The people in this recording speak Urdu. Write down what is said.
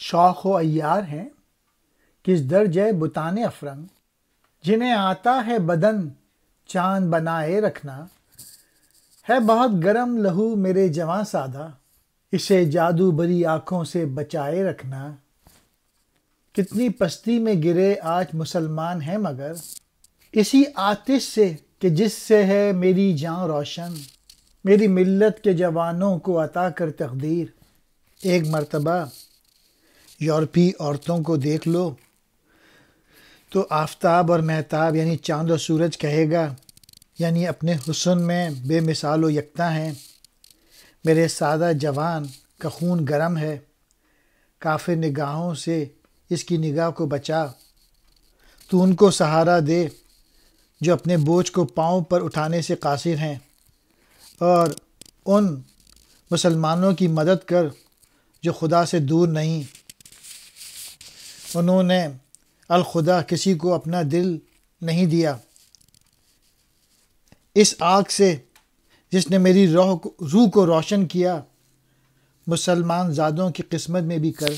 شوق و عیار ہیں کس درجہ بتان افرنگ، جنہیں آتا ہے بدن چاند بنائے رکھنا۔ ہے بہت گرم لہو میرے جواں سادہ، اسے جادو بری آنکھوں سے بچائے رکھنا۔ کتنی پستی میں گرے آج مسلمان ہیں مگر، اسی آتش سے کہ جس سے ہے میری جاں روشن۔ میری ملت کے جوانوں کو عطا کر تقدیر، ایک مرتبہ یورپی عورتوں کو دیکھ لو تو آفتاب اور مہتاب یعنی چاند و سورج کہے گا، یعنی اپنے حسن میں بے مثال و یکتا ہیں۔ میرے سادہ جوان کا خون گرم ہے، کافر نگاہوں سے اس کی نگاہ کو بچا۔ تو ان کو سہارا دے جو اپنے بوجھ کو پاؤں پر اٹھانے سے قاصر ہیں، اور ان مسلمانوں کی مدد کر جو خدا سے دور نہیں۔ انہوں نے الخدا کسی کو اپنا دل نہیں دیا۔ اس آگ سے جس نے میری روح کو روشن کیا، مسلمان زادوں کی قسمت میں بھی کر